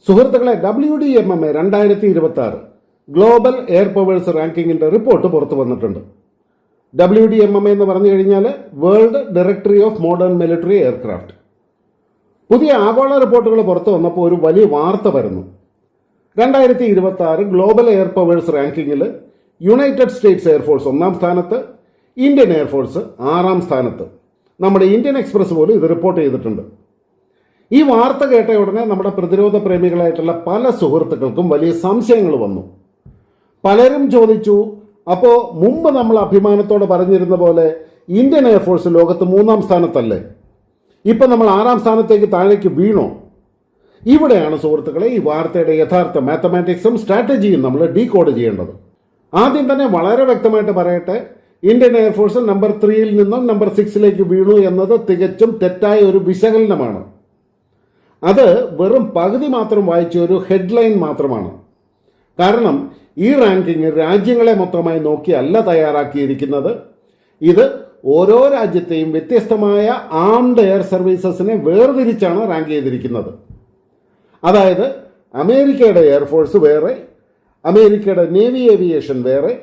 സുഹൃത്തുക്കളെ, WDMMA 2026 global air powers റാങ്കിങ്ങിന്റെ report പുറത്തു വന്നിട്ടുണ്ട്. WDMMA എന്ന് പറഞ്ഞു കഴിഞ്ഞാൽ world directory of modern military aircraft. പുതിയ ആഗോള റിപ്പോർട്ടുകൾ പുറത്തു വന്നപ്പോൾ ഒരു വലിയ വാർത്ത വരുന്നു. 2026 ഗ്ലോബൽ എയർ പവേഴ്സ് റാങ്കിങ്ങിൽ യുണൈറ്റഡ് സ്റ്റേറ്റ്സ് എയർഫോഴ്സ് 1-ാം സ്ഥാനത്ത്, ഇന്ത്യൻ എയർഫോഴ്സ് 6-ാം സ്ഥാനത്ത്. നമ്മുടെ ഇന്ത്യൻ എക്സ്പ്രസ് പോലും ഇത് റിപ്പോർട്ട് ചെയ്തിട്ടുണ്ട്. ഈ വാർത്ത കേട്ട ഉടനെ നമ്മുടെ പ്രതിരോധ പ്രേമികളായിട്ടുള്ള പല സുഹൃത്തുക്കൾക്കും വലിയ സംശയങ്ങൾ വന്നു. പലരും ചോദിച്ചു, അപ്പോൾ മുമ്പ് നമ്മൾ അഭിമാനത്തോടെ പറഞ്ഞിരുന്ന പോലെ ഇന്ത്യൻ എയർഫോഴ്സ് ലോകത്ത് 3-ാം സ്ഥാനത്തല്ലേ, ഇപ്പം നമ്മൾ 6-ാം സ്ഥാനത്തേക്ക് താഴേക്ക് വീണോ? ഇവിടെയാണ് സുഹൃത്തുക്കളെ ഈ വാർത്തയുടെ യഥാർത്ഥ മാത്തമാറ്റിക്സും സ്ട്രാറ്റജിയും നമ്മൾ ഡീകോഡ് ചെയ്യേണ്ടത്. ആദ്യം തന്നെ വളരെ വ്യക്തമായിട്ട് പറയട്ടെ, ഇന്ത്യൻ എയർഫോഴ്സ് നമ്പർ 3-ൽ നിന്നും നമ്പർ 6-ലേക്ക് വീണു എന്നത് തികച്ചും തെറ്റായ ഒരു വിശകലനമാണ്. അത് വെറും പകുതി മാത്രം വായിച്ച ഒരു ഹെഡ്ലൈൻ മാത്രമാണ്. കാരണം ഈ റാങ്കിങ് രാജ്യങ്ങളെ മൊത്തമായി നോക്കിയല്ല തയ്യാറാക്കിയിരിക്കുന്നത്. ഇത് ഓരോ രാജ്യത്തെയും വ്യത്യസ്തമായ ആംഡ് എയർ സർവീസസിനെ വേർതിരിച്ചാണ് റാങ്ക് ചെയ്തിരിക്കുന്നത്. അതായത് അമേരിക്കയുടെ എയർഫോഴ്സ് വേറെ, അമേരിക്കയുടെ നേവി ഏവിയേഷൻ വേറെ,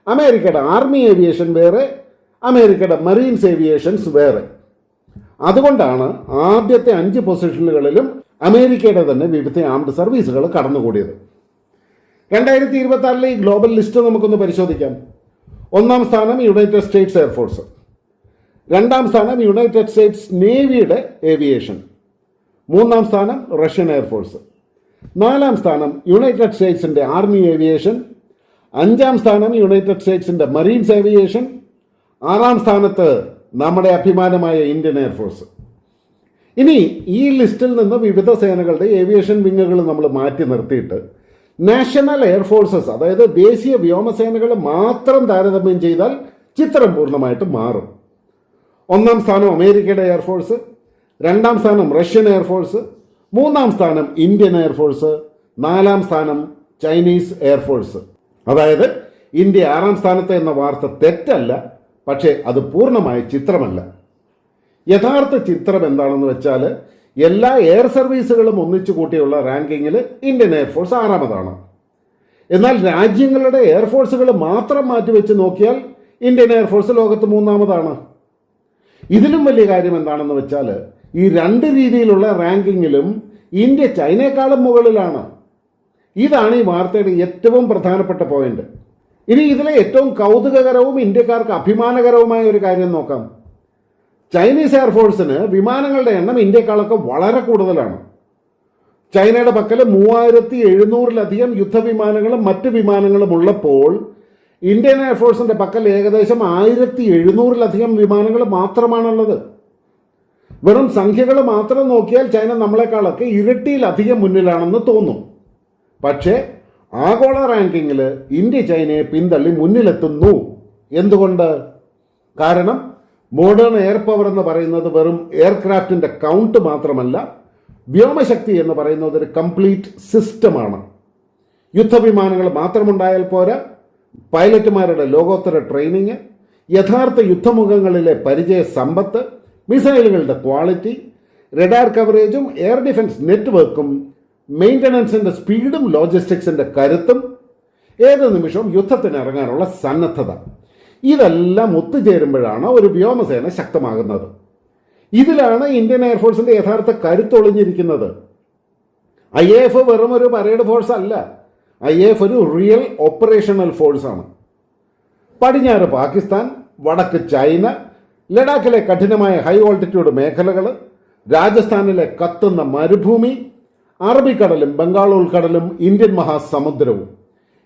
അമേരിക്കയുടെ ആർമി ഏവിയേഷൻ വേറെ, അമേരിക്കയുടെ മറീൻസ് ഏവിയേഷൻസ് വേറെ. അതുകൊണ്ടാണ് ആദ്യത്തെ 5 പൊസിഷനുകളിലും അമേരിക്കയുടെ തന്നെ വിവിധ ആംഡ് സർവീസുകൾ കടന്നുകൂടിയത്. 2026 ഈ ഗ്ലോബൽ ലിസ്റ്റ് നമുക്കൊന്ന് പരിശോധിക്കാം. 1-ാം സ്ഥാനം യുണൈറ്റഡ് സ്റ്റേറ്റ്സ് എയർഫോഴ്സ്, 2-ാം സ്ഥാനം യുണൈറ്റഡ് സ്റ്റേറ്റ്സ് നേവിയുടെ ഏവിയേഷൻ, 3-ാം സ്ഥാനം റഷ്യൻ എയർഫോഴ്സ്, 4-ാം സ്ഥാനം യുണൈറ്റഡ് സ്റ്റേറ്റ്സിന്റെ ആർമി ഏവിയേഷൻ, 5-ാം സ്ഥാനം യുണൈറ്റഡ് സ്റ്റേറ്റ്സിന്റെ മറീൻസ് ഏവിയേഷൻ, 6-ാം സ്ഥാനത്ത് നമ്മുടെ അഭിമാനമായ ഇന്ത്യൻ എയർഫോഴ്സ്. ഇനി ഈ ലിസ്റ്റിൽ നിന്ന് വിവിധ സേനകളുടെ ഏവിയേഷൻ വിങ്ങുകൾ നമ്മൾ മാറ്റി നിർത്തിയിട്ട് നാഷണൽ എയർഫോഴ്സസ്, അതായത് ദേശീയ വ്യോമസേനകൾ മാത്രം താരതമ്യം ചെയ്താൽ ചിത്രം പൂർണ്ണമായിട്ട് മാറും. 1-ാം സ്ഥാനം അമേരിക്കയുടെ എയർഫോഴ്സ്, 2-ാം സ്ഥാനം റഷ്യൻ എയർഫോഴ്സ്, 3-ാം സ്ഥാനം ഇന്ത്യൻ എയർഫോഴ്സ്, 4-ാം സ്ഥാനം ചൈനീസ് എയർഫോഴ്സ്. അതായത് ഇന്ത്യ 6-ാം സ്ഥാനത്ത് എന്ന വാർത്ത തെറ്റല്ല, പക്ഷേ അത് പൂർണ്ണമായ ചിത്രമല്ല. യഥാർത്ഥ ചിത്രം എന്താണെന്ന് വെച്ചാൽ എല്ലാ എയർ സർവീസുകളും ഒന്നിച്ചു കൂട്ടിയുള്ള റാങ്കിങ്ങിൽ ഇന്ത്യൻ എയർഫോഴ്സ് 6-ാമതാണ്. എന്നാൽ രാജ്യങ്ങളുടെ എയർഫോഴ്സുകൾ മാത്രം മാറ്റിവെച്ച് നോക്കിയാൽ ഇന്ത്യൻ എയർഫോഴ്സ് ലോകത്ത് 3-ാമതാണ്. ഇതിലും വലിയ കാര്യം എന്താണെന്ന് വെച്ചാൽ ഈ 2 രീതിയിലുള്ള റാങ്കിങ്ങിലും ഇന്ത്യ ചൈനയെക്കാളും മുകളിലാണ്. ഇതാണ് ഈ വാർത്തയുടെ ഏറ്റവും പ്രധാനപ്പെട്ട പോയിന്റ്. ഇനി ഇതിലെ ഏറ്റവും കൗതുകകരവും ഇന്ത്യക്കാർക്ക് അഭിമാനകരവുമായ ഒരു കാര്യം നോക്കാം. ചൈനീസ് എയർഫോഴ്സിന് വിമാനങ്ങളുടെ എണ്ണം ഇന്ത്യക്കാളൊക്കെ വളരെ കൂടുതലാണ്. ചൈനയുടെ പക്കൽ 3700-ലധികം യുദ്ധവിമാനങ്ങളും മറ്റ് വിമാനങ്ങളും ഉള്ളപ്പോൾ ഇന്ത്യൻ എയർഫോഴ്സിന്റെ പക്കൽ ഏകദേശം 1700-ലധികം വിമാനങ്ങൾ മാത്രമാണുള്ളത്. വെറും സംഖ്യകൾ മാത്രം നോക്കിയാൽ ചൈന നമ്മളെക്കാളൊക്കെ ഇരട്ടിയിലധികം മുന്നിലാണെന്ന് തോന്നും. പക്ഷേ ആഗോള റാങ്കിങ്ങിൽ ഇന്ത്യ ചൈനയെ പിന്തള്ളി മുന്നിലെത്തുന്നു. എന്തുകൊണ്ട്? കാരണം മോഡേൺ എയർ പവർ എന്ന് പറയുന്നത് വെറും എയർക്രാഫ്റ്റിന്റെ കൗണ്ട് മാത്രമല്ല, വ്യോമശക്തി എന്ന് പറയുന്നത് ഒരു കംപ്ലീറ്റ് സിസ്റ്റമാണ്. യുദ്ധവിമാനങ്ങൾ മാത്രമുണ്ടായാൽ പോരാ, പൈലറ്റുമാരുടെ ലോകോത്തര ട്രെയിനിങ്, യഥാർത്ഥ യുദ്ധമുഖങ്ങളിലെ പരിചയ സമ്പത്ത്, മിസൈലുകളുടെ ക്വാളിറ്റി, റഡാർ കവറേജും എയർ ഡിഫൻസ് നെറ്റ്വർക്കും, മെയിൻ്റനൻസിന്റെ സ്പീഡും ലോജിസ്റ്റിക്സിന്റെ കരുത്തും, ഏത് നിമിഷവും യുദ്ധത്തിന് ഇറങ്ങാനുള്ള സന്നദ്ധത, ഇതെല്ലാം ഒത്തുചേരുമ്പോഴാണ് ഒരു വ്യോമസേന ശക്തമാകുന്നത്. ഇതിലാണ് ഇന്ത്യൻ എയർഫോഴ്സിന്റെ യഥാർത്ഥ കരുത്തൊളിഞ്ഞിരിക്കുന്നത്. IAF വെറും ഒരു പരേഡ് ഫോഴ്സ് അല്ല, IAF ഒരു റിയൽ ഓപ്പറേഷണൽ ഫോഴ്സാണ്. പടിഞ്ഞാറ് പാകിസ്ഥാൻ, വടക്ക് ചൈന, ലഡാക്കിലെ കഠിനമായ ഹൈ ഓൾട്ടിറ്റ്യൂഡ് മേഖലകൾ, രാജസ്ഥാനിലെ കത്തുന്ന മരുഭൂമി, അറബിക്കടലും ബംഗാൾ ഉൾക്കടലും ഇന്ത്യൻ മഹാസമുദ്രവും,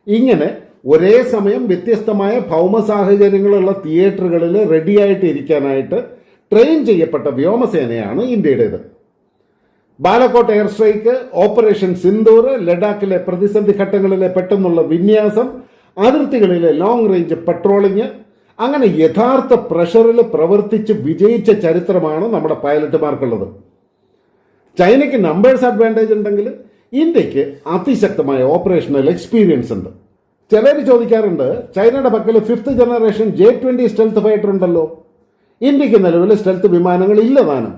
ഇങ്ങനെ ഒരേ സമയം വ്യത്യസ്തമായ ഭൗമ സാഹചര്യങ്ങളുള്ള തിയേറ്ററുകളിൽ റെഡിയായിട്ട് ഇരിക്കാനായിട്ട് ട്രെയിൻ ചെയ്യപ്പെട്ട വ്യോമസേനയാണ് ഇന്ത്യയുടേത്. Balakot air strike, operation Sindoor, ലഡാക്കിലെ പ്രതിസന്ധി ഘട്ടങ്ങളിലെ പെട്ടെന്നുള്ള വിന്യാസം, അതിർത്തികളിലെ ലോങ് റേഞ്ച് പെട്രോളിംഗ്, അങ്ങനെ യഥാർത്ഥ പ്രഷറിൽ പ്രവർത്തിച്ച് വിജയിച്ച ചരിത്രമാണ് നമ്മുടെ പൈലറ്റുമാർക്കുള്ളത്. ചൈനയ്ക്ക് നമ്പേഴ്സ് അഡ്വാൻറ്റേജ് ഉണ്ടെങ്കിൽ ഇന്ത്യക്ക് അതിശക്തമായ ഓപ്പറേഷണൽ എക്സ്പീരിയൻസ് ഉണ്ട്. ചിലർ ചോദിക്കാറുണ്ട്, ചൈനയുടെ പക്കൽ 5th generation J-20 stealth fighter ഉണ്ടല്ലോ, ഇന്ത്യക്ക് നിലവിൽ സ്റ്റെൽത്ത് വിമാനങ്ങൾ ഇല്ലതാനും.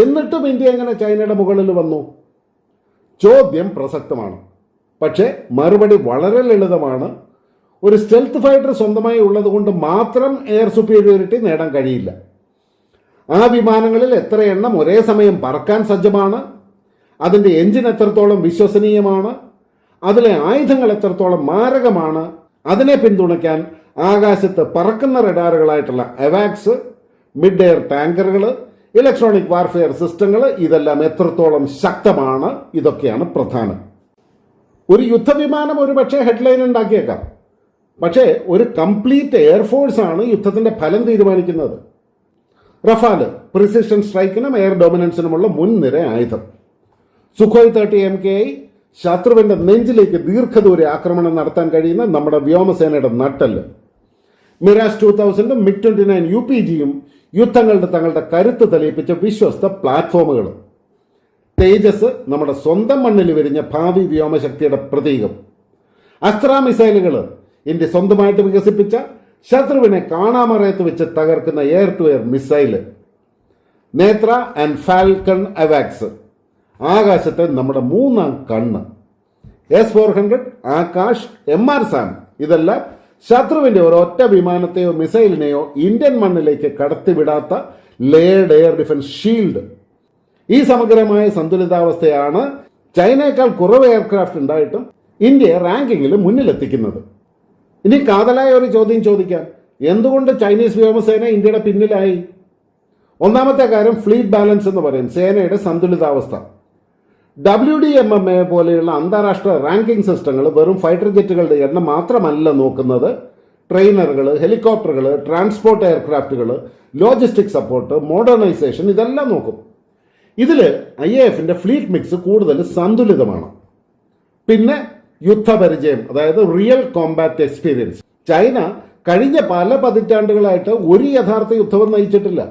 എന്നിട്ടും ഇന്ത്യ എങ്ങനെ ചൈനയുടെ മുകളിൽ വന്നു? ചോദ്യം പ്രസക്തമാണ്. പക്ഷേ മറുപടി വളരെ ലളിതമാണ്. ഒരു സ്റ്റെൽത്ത് ഫൈറ്റർ സ്വന്തമായി ഉള്ളതുകൊണ്ട് മാത്രം എയർ സുപ്പീരിയോറിറ്റി നേടാൻ കഴിയില്ല. ആ വിമാനങ്ങളിൽ എത്ര എണ്ണം ഒരേ സമയം പറക്കാൻ സജ്ജമാണ്, അതിൻ്റെ എഞ്ചിൻ എത്രത്തോളം വിശ്വസനീയമാണ്, അതിലെ ആയുധങ്ങൾ എത്രത്തോളം മാരകമാണ്, അതിനെ പിന്തുണയ്ക്കാൻ ആകാശത്ത് പറക്കുന്ന റഡാറുകളായിട്ടുള്ള അവാക്സ്, മിഡ് എയർ ടാങ്കറുകൾ, ഇലക്ട്രോണിക് വാർഫെയർ സിസ്റ്റങ്ങൾ, ഇതെല്ലാം എത്രത്തോളം ശക്തമാണ്, ഇതൊക്കെയാണ് പ്രധാനം. ഒരു യുദ്ധവിമാനം ഒരു പക്ഷേ ഹെഡ്ലൈൻ ഉണ്ടാക്കിയേക്കാം. പക്ഷേ ഒരു കംപ്ലീറ്റ് എയർഫോഴ്സാണ് യുദ്ധത്തിന്റെ ഫലം തീരുമാനിക്കുന്നത്. റഫാല് പ്രിസിഷൻ സ്ട്രൈക്കിനും എയർ ഡോമിനൻസിനുമുള്ള മുൻനിര ആയുധം. സുഖോയ് 30 MKI ശത്രുവിന്റെ നെഞ്ചിലേക്ക് ദീർഘദൂര ആക്രമണം നടത്താൻ കഴിയുന്ന നമ്മുടെ വ്യോമസേനയുടെ നട്ടല്. മിറാജ് 2000 മിഗ് 29 UPGയും യുദ്ധങ്ങളുടെ തങ്ങളുടെ കരുത്ത് തെളിയിപ്പിച്ച വിശ്വസ്ത പ്ലാറ്റ്ഫോമുകൾ. തേജസ് നമ്മുടെ സ്വന്തം മണ്ണിൽ വിരിഞ്ഞ ഭാവി വ്യോമശക്തിയുടെ പ്രതീകം. അസ്ത്ര മിസൈലുകൾ ഇന്ത്യ സ്വന്തമായിട്ട് വികസിപ്പിച്ച ശത്രുവിനെ കാണാമറയത്ത് വെച്ച് തകർക്കുന്ന എയർ ടു എയർ മിസൈല്. നേത്ര ആൻഡ് ഫാൽക്കൺ അവാക്സ് ആകാശത്തെ നമ്മുടെ മൂന്നാം കണ്ണ്. S-400, ആകാശ്, MR SAM ഇതെല്ലാം ശത്രുവിന്റെ ഒരൊറ്റ വിമാനത്തെയോ മിസൈലിനെയോ ഇന്ത്യൻ മണ്ണിലേക്ക് കടത്തിവിടാത്ത ലേഡ് എയർ ഡിഫൻസ് ഷീൽഡ്. ഈ സമഗ്രമായ സന്തുലിതാവസ്ഥയാണ് ചൈനയേക്കാൾ കുറവ് എയർക്രാഫ്റ്റ് ഉണ്ടായിട്ടും ഇന്ത്യയെ റാങ്കിങ്ങിൽ മുന്നിലെത്തിക്കുന്നത്. ഇനി കാതലായ ഒരു ചോദ്യം ചോദിക്കാം, എന്തുകൊണ്ട് ചൈനീസ് വ്യോമസേന ഇന്ത്യയുടെ പിന്നിലായി? ഒന്നാമത്തെ കാര്യം ഫ്ലീറ്റ് ബാലൻസ് എന്ന് പറയും, സേനയുടെ സന്തുലിതാവസ്ഥ. WDMMA പോലെയുള്ള അന്താരാഷ്ട്ര റാങ്കിംഗ് സിസ്റ്റങ്ങൾ വെറും ഫൈറ്റർ ജെറ്റുകളുടെ എണ്ണം മാത്രമല്ല നോക്കുന്നത്. ട്രെയിനറുകൾ, ഹെലികോപ്റ്ററുകൾ, ട്രാൻസ്പോർട്ട് എയർക്രാഫ്റ്റുകൾ, ലോജിസ്റ്റിക് സപ്പോർട്ട്, മോഡേണൈസേഷൻ ഇതെല്ലാം നോക്കും. ഇതിൽ IAFന്റെ ഫ്ലീറ്റ് മിക്സ് കൂടുതൽ സന്തുലിതമാണ്. പിന്നെ യുദ്ധപരിചയം, അതായത് റിയൽ കോമ്പാറ്റ് എക്സ്പീരിയൻസ്. ചൈന കഴിഞ്ഞ പല പതിറ്റാണ്ടുകളായിട്ട് ഒരു യഥാർത്ഥ യുദ്ധവും നയിച്ചിട്ടില്ല.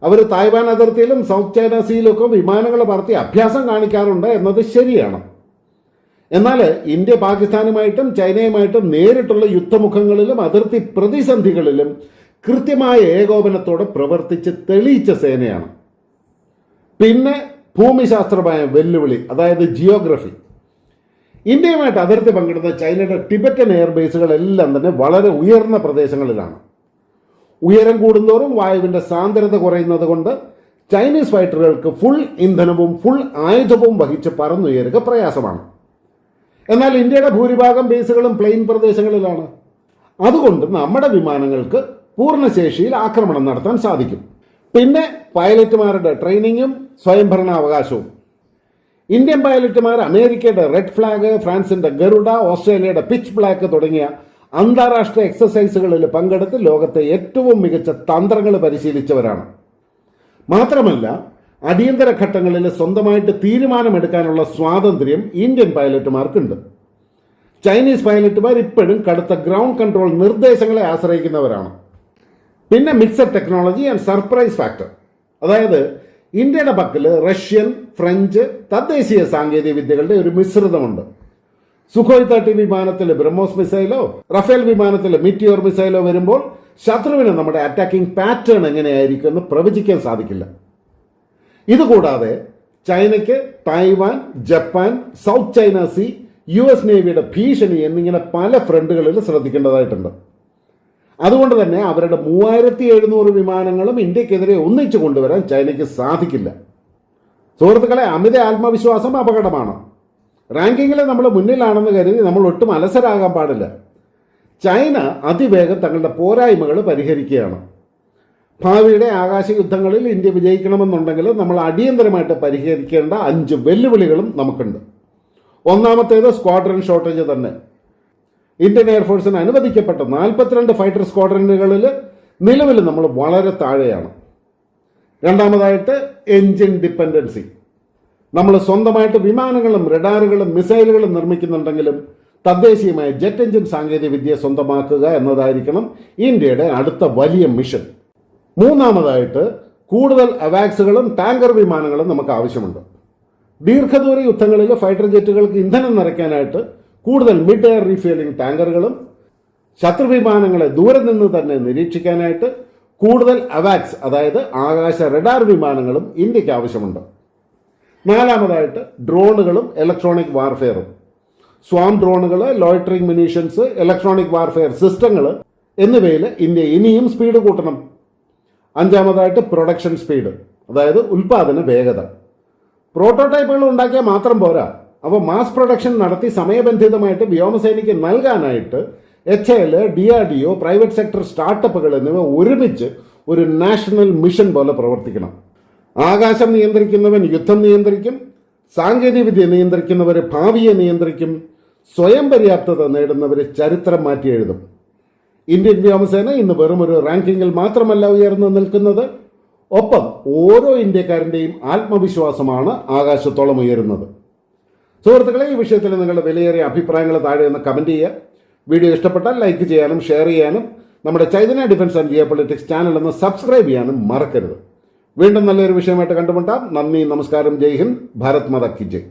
അവർ തായ്വാൻ അതിർത്തിയിലും സൗത്ത് ചൈന സീയിലൊക്കെ വിമാനങ്ങൾ പറത്തി അഭ്യാസം കാണിക്കാറുണ്ട് എന്നത് ശരിയാണ്. എന്നാൽ ഇന്ത്യ പാകിസ്ഥാനുമായിട്ടും ചൈനയുമായിട്ടും നേരിട്ടുള്ള യുദ്ധമുഖങ്ങളിലും അതിർത്തി പ്രതിസന്ധികളിലും കൃത്യമായ ഏകോപനത്തോടെ പ്രവർത്തിച്ച് തെളിയിച്ച സേനയാണ്. പിന്നെ ഭൂമിശാസ്ത്രമായ വെല്ലുവിളി, അതായത് ജിയോഗ്രഫി. ഇന്ത്യയുമായിട്ട് അതിർത്തി പങ്കിടുന്ന ചൈനയുടെ ടിബറ്റൻ എയർബേസുകളെല്ലാം തന്നെ വളരെ ഉയർന്ന പ്രദേശങ്ങളിലാണ്. ഉയരം കൂടുന്തോറും വായുവിന്റെ സാന്ദ്രത കുറയുന്നത് കൊണ്ട് ചൈനീസ് ഫൈറ്ററുകൾക്ക് ഫുൾ ഇന്ധനവും ഫുൾ ആയുധവും വഹിച്ച് പറന്നുയരുക പ്രയാസമാണ്. എന്നാൽ ഇന്ത്യയുടെ ഭൂരിഭാഗം ബേസുകളും പ്ലെയിൻ പ്രദേശങ്ങളിലാണ്. അതുകൊണ്ട് നമ്മുടെ വിമാനങ്ങൾക്ക് പൂർണ്ണശേഷിയിൽ ആക്രമണം നടത്താൻ സാധിക്കും. പിന്നെ പൈലറ്റുമാരുടെ ട്രെയിനിങ്ങും സ്വയംഭരണാവകാശവും. ഇന്ത്യൻ പൈലറ്റുമാർ അമേരിക്കയുടെ റെഡ് ഫ്ലാഗ്, ഫ്രാൻസിന്റെ ഗരുഡ, ഓസ്ട്രേലിയയുടെ പിച്ച് ബ്ലാക്ക് തുടങ്ങിയ അന്താരാഷ്ട്ര എക്സസൈസുകളിൽ പങ്കെടുത്ത് ലോകത്തെ ഏറ്റവും മികച്ച തന്ത്രങ്ങൾ പരിശീലിച്ചവരാണ്. മാത്രമല്ല അടിയന്തര ഘട്ടങ്ങളിൽ സ്വന്തമായിട്ട് തീരുമാനമെടുക്കാനുള്ള സ്വാതന്ത്ര്യം ഇന്ത്യൻ പൈലറ്റുമാർക്കുണ്ട്. ചൈനീസ് പൈലറ്റുമാർ ഇപ്പോഴും കടുത്ത ഗ്രൗണ്ട് കൺട്രോൾ നിർദ്ദേശങ്ങളെ ആശ്രയിക്കുന്നവരാണ്. പിന്നെ mixed technology and surprise factor, അതായത് ഇന്ത്യയുടെ പക്കൽ റഷ്യൻ, ഫ്രഞ്ച്, തദ്ദേശീയ സാങ്കേതിക വിദ്യകളുടെ ഒരു മിശ്രിതമുണ്ട്. സുഖോയ് 30 വിമാനത്തിൽ ബ്രഹ്മോസ് മിസൈലോ റഫേൽ വിമാനത്തിൽ മിറ്റിയോർ മിസൈലോ വരുമ്പോൾ ശത്രുവിന് നമ്മുടെ അറ്റാക്കിംഗ് പാറ്റേൺ എങ്ങനെയായിരിക്കും എന്ന് പ്രവചിക്കാൻ സാധിക്കില്ല. ഇതുകൂടാതെ ചൈനയ്ക്ക് Taiwan, Japan, south China sea, US നേവിയുടെ ഭീഷണി എന്നിങ്ങനെ പല ഫ്രണ്ടുകളിൽ ശ്രദ്ധിക്കേണ്ടതായിട്ടുണ്ട്. അതുകൊണ്ട് തന്നെ അവരുടെ 3700 വിമാനങ്ങളും ഇന്ത്യക്കെതിരെ ഒന്നിച്ചു കൊണ്ടുവരാൻ ചൈനയ്ക്ക് സാധിക്കില്ല. സുഹൃത്തുക്കളെ, അമിത ആത്മവിശ്വാസം അപകടമാണ്. റാങ്കിങ്ങിൽ നമ്മൾ മുന്നിലാണെന്ന് കരുതി നമ്മൾ ഒട്ടും അലസരാകാൻ പാടില്ല. ചൈന അതിവേഗം തങ്ങളുടെ പോരായ്മകൾ പരിഹരിക്കുകയാണ്. ഭാവിയുടെ ആകാശ യുദ്ധങ്ങളിൽ ഇന്ത്യ വിജയിക്കണമെന്നുണ്ടെങ്കിൽ നമ്മൾ അടിയന്തരമായിട്ട് പരിഹരിക്കേണ്ട 5 വെല്ലുവിളികളും നമുക്കുണ്ട്. ഒന്നാമത്തേത് സ്ക്വാഡ്രൺ ഷോർട്ടേജ് തന്നെ. ഇന്ത്യൻ എയർഫോഴ്സിന് അനുവദിക്കപ്പെട്ട 42 ഫൈറ്റർ സ്ക്വാഡ്രനുകളിൽ നിലവിൽ നമ്മൾ വളരെ താഴെയാണ്. രണ്ടാമതായിട്ട് എൻജിൻ ഡിപ്പെൻഡൻസി. നമ്മൾ സ്വന്തമായിട്ട് വിമാനങ്ങളും റഡാറുകളും മിസൈലുകളും നിർമ്മിക്കുന്നുണ്ടെങ്കിലും തദ്ദേശീയമായ ജെറ്റ് എഞ്ചിൻ സാങ്കേതിക വിദ്യ സ്വന്തമാക്കുക എന്നതായിരിക്കണം ഇന്ത്യയുടെ അടുത്ത വലിയ മിഷൻ. മൂന്നാമതായിട്ട് കൂടുതൽ അവാക്സുകളും ടാങ്കർ വിമാനങ്ങളും നമുക്ക് ആവശ്യമുണ്ട്. ദീർഘദൂര യുദ്ധങ്ങളിൽ ഫൈറ്റർ ജെറ്റുകൾക്ക് ഇന്ധനം നിറയ്ക്കാനായിട്ട് കൂടുതൽ മിഡ് എയർ റീഫ്യൂലിംഗ് ടാങ്കറുകളും ശത്രുവിമാനങ്ങളെ ദൂരെ നിന്ന് തന്നെ നിരീക്ഷിക്കാനായിട്ട് കൂടുതൽ അവാക്സ്, അതായത് ആകാശ റഡാർ വിമാനങ്ങളും ഇന്ത്യക്ക് ആവശ്യമുണ്ട്. നാലാമതായിട്ട് ഡ്രോണുകളും ഇലക്ട്രോണിക് വാർഫെയറും. സ്വാം ഡ്രോണുകൾ, ലോയിറ്ററിംഗ് മിനീഷൻസ്, ഇലക്ട്രോണിക് വാർഫെയർ സിസ്റ്റങ്ങൾ എന്നിവയിൽ ഇന്ത്യ ഇനിയും സ്പീഡ് കൂട്ടണം. അഞ്ചാമതായിട്ട് പ്രൊഡക്ഷൻ സ്പീഡ്, അതായത് ഉൽപാദന വേഗത. പ്രോട്ടോടൈപ്പുകൾ ഉണ്ടാക്കിയാൽ മാത്രം പോരാ, അവ മാസ് പ്രൊഡക്ഷൻ നടത്തി സമയബന്ധിതമായിട്ട് വ്യോമസേനയ്ക്ക് നൽകാനായിട്ട് HAL, DRDO, പ്രൈവറ്റ് സെക്ടർ സ്റ്റാർട്ടപ്പുകൾ എന്നിവ ഒരുമിച്ച് ഒരു നാഷണൽ മിഷൻ പോലെ പ്രവർത്തിക്കണം. ആകാശം നിയന്ത്രിക്കുന്നവൻ യുദ്ധം നിയന്ത്രിക്കും, സാങ്കേതികവിദ്യ നിയന്ത്രിക്കുന്നവർ ഭാവിയെ നിയന്ത്രിക്കും, സ്വയം പര്യാപ്തത നേടുന്നവർ ചരിത്രം മാറ്റി എഴുതും. ഇന്ത്യൻ വ്യോമസേന ഇന്ന് വെറും ഒരു റാങ്കിങ്ങിൽ മാത്രമല്ല ഉയർന്നു നിൽക്കുന്നത്, ഒപ്പം ഓരോ ഇന്ത്യക്കാരൻ്റെയും ആത്മവിശ്വാസമാണ് ആകാശത്തോളം ഉയരുന്നത്. സുഹൃത്തുക്കളെ, ഈ വിഷയത്തിൽ നിങ്ങളുടെ വിലയേറിയ അഭിപ്രായങ്ങൾ താഴെ ഒന്ന് കമൻറ്റ് ചെയ്യുക. വീഡിയോ ഇഷ്ടപ്പെട്ടാൽ ലൈക്ക് ചെയ്യാനും ഷെയർ ചെയ്യാനും നമ്മുടെ Chaitanya defence and geopolitics channel ഒന്ന് സബ്സ്ക്രൈബ് ചെയ്യാനും മറക്കരുത്. വീണ്ടും നല്ലൊരു വിഷയമായിട്ട് കണ്ടുമുട്ടാം. നന്ദി, നമസ്കാരം, ജയ് ഹിന്ദ്, ഭാരത് മാതാ കി ജയ്.